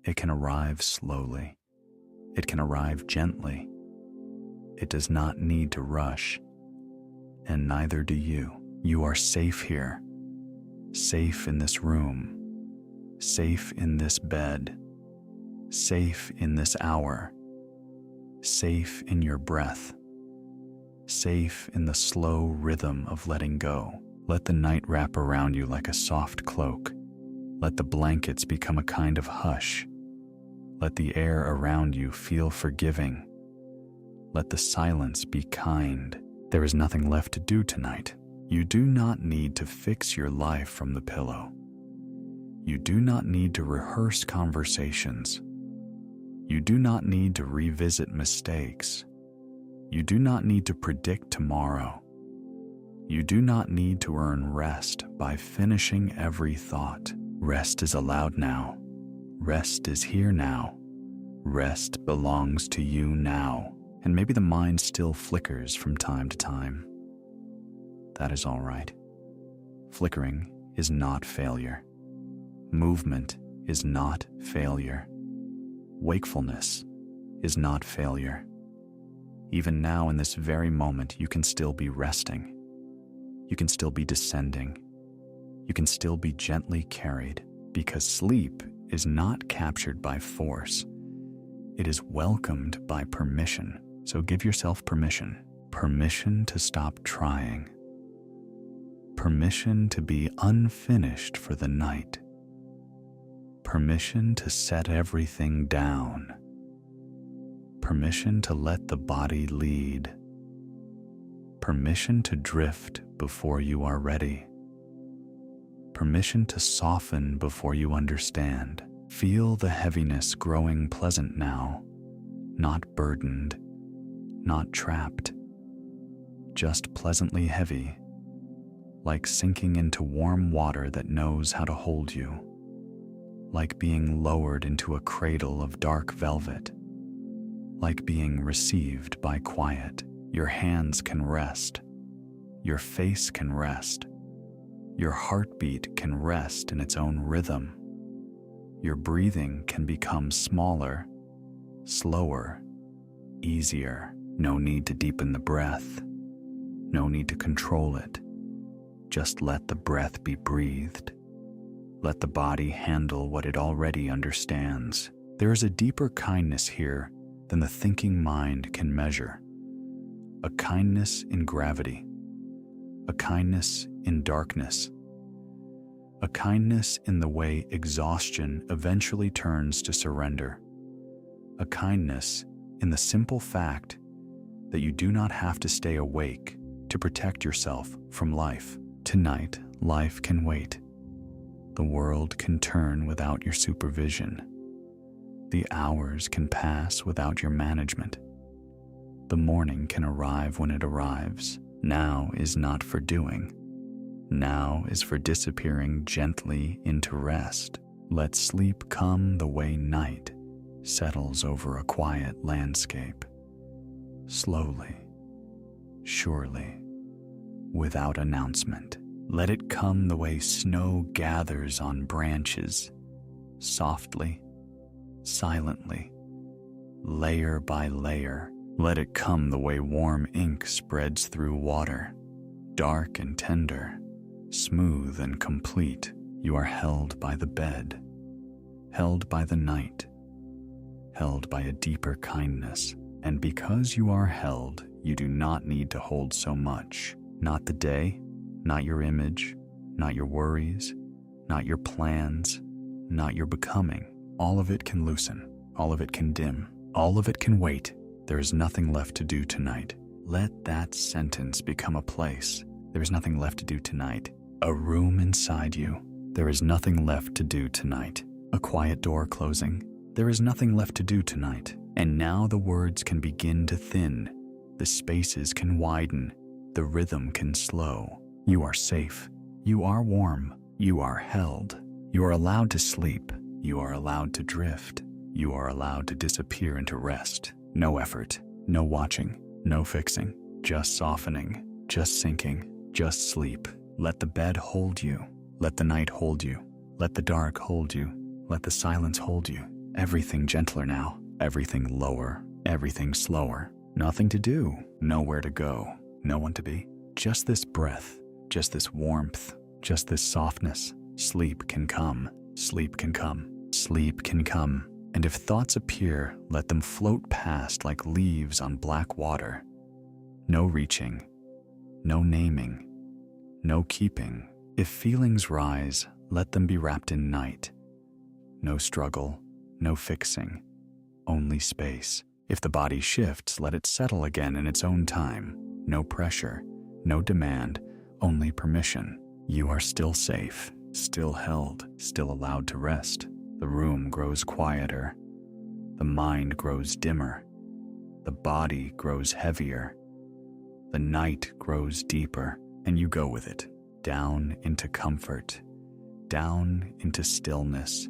It can arrive slowly. It can arrive gently. It does not need to rush, and neither do you. You are safe here, safe in this room, safe in this bed, safe in this hour, safe in your breath, safe in the slow rhythm of letting go. Let the night wrap around you like a soft cloak. Let the blankets become a kind of hush. Let the air around you feel forgiving. Let the silence be kind. There is nothing left to do tonight. You do not need to fix your life from the pillow. You do not need to rehearse conversations. You do not need to revisit mistakes. You do not need to predict tomorrow. You do not need to earn rest by finishing every thought. Rest is allowed now. Rest is here now. Rest belongs to you now. And maybe the mind still flickers from time to time. That is all right. Flickering is not failure. Movement is not failure. Wakefulness is not failure. Even now in this very moment, you can still be resting. You can still be descending. You can still be gently carried, because sleep is not captured by force. It is welcomed by permission. So give yourself permission. Permission to stop trying. Permission to be unfinished for the night. Permission to set everything down. Permission to let the body lead. Permission to drift before you are ready. Permission to soften before you understand. Feel the heaviness growing pleasant now, not burdened, not trapped, just pleasantly heavy, like sinking into warm water that knows how to hold you, like being lowered into a cradle of dark velvet, like being received by quiet. Your hands can rest, your face can rest, your heartbeat can rest in its own rhythm. Your breathing can become smaller, slower, easier. No need to deepen the breath. No need to control it. Just let the breath be breathed. Let the body handle what it already understands. There is a deeper kindness here than the thinking mind can measure. A kindness in gravity. A kindness in darkness. A kindness in the way exhaustion eventually turns to surrender. A kindness in the simple fact that you do not have to stay awake to protect yourself from life. Tonight, life can wait. The world can turn without your supervision. The hours can pass without your management. The morning can arrive when it arrives. Now is not for doing. Now is for disappearing gently into rest. Let sleep come the way night settles over a quiet landscape. Slowly, surely, without announcement. Let it come the way snow gathers on branches, softly, silently, layer by layer. Let it come the way warm ink spreads through water, dark and tender, smooth and complete. You are held by the bed, held by the night, held by a deeper kindness. And because you are held, you do not need to hold so much. Not the day, not your image, not your worries, not your plans, not your becoming. All of it can loosen, all of it can dim, all of it can wait. There is nothing left to do tonight. Let that sentence become a place. There is nothing left to do tonight. A room inside you. There is nothing left to do tonight. A quiet door closing. There is nothing left to do tonight. And now the words can begin to thin. The spaces can widen. the rhythm can slow. You are safe. You are warm. You are held. You are allowed to sleep. You are allowed to drift. You are allowed to disappear into rest. No effort, no watching, no fixing, just softening, just sinking, just sleep. Let the bed hold you. Let the night hold you. Let the dark hold you. Let the silence hold you. Everything gentler now. Everything lower. Everything slower. Nothing to do. Nowhere to go. No one to be. Just this breath. Just this warmth. Just this softness. Sleep can come. Sleep can come. Sleep can come. And if thoughts appear, let them float past like leaves on black water. No reaching. No naming. No keeping. If feelings rise, let them be wrapped in night. No struggle. No fixing. Only space. If the body shifts, let it settle again in its own time. No pressure. No demand. Only permission. You are still safe. Still held. Still allowed to rest. The room grows quieter. The mind grows dimmer. The body grows heavier. The night grows deeper, and you go with it, down into comfort, down into stillness,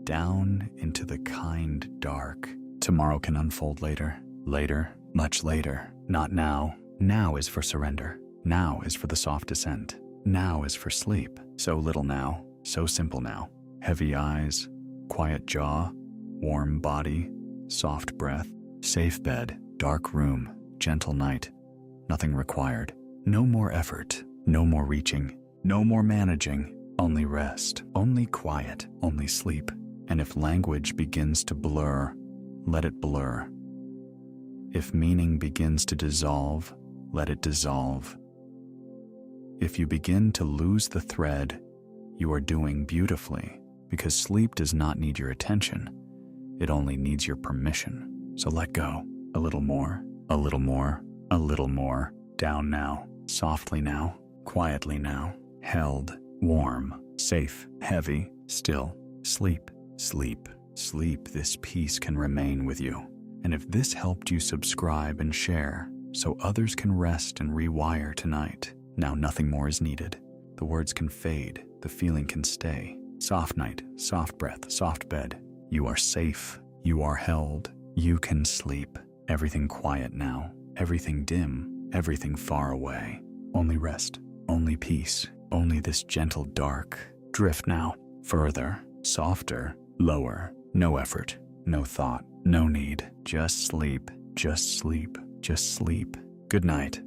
down into the kind dark. Tomorrow can unfold later, later, much later. Not now. Now is for surrender. Now is for the soft descent. Now is for sleep. So little now, so simple now. Heavy eyes, quiet jaw, warm body, soft breath, safe bed, dark room, gentle night. Nothing required. No more effort. No more reaching. No more managing. Only rest. Only quiet. Only sleep. And if language begins to blur, let it blur. If meaning begins to dissolve, let it dissolve. If you begin to lose the thread, you are doing beautifully, because sleep does not need your attention. It only needs your permission. So let go. A little more, a little more, a little more. Down now, softly now, quietly now. Held, warm, safe, heavy, still. Sleep, sleep, sleep. This peace can remain with you. And if this helped you, subscribe and share so others can rest and rewire tonight. Now nothing more is needed. The words can fade, the feeling can stay. Soft night, soft breath, soft bed. You are safe, you are held, you can sleep. Everything quiet now, everything dim, everything far away. Only rest, only peace, only this gentle dark. Drift now, further, softer, lower. No effort, no thought, no need. Just sleep, just sleep, just sleep. Good night.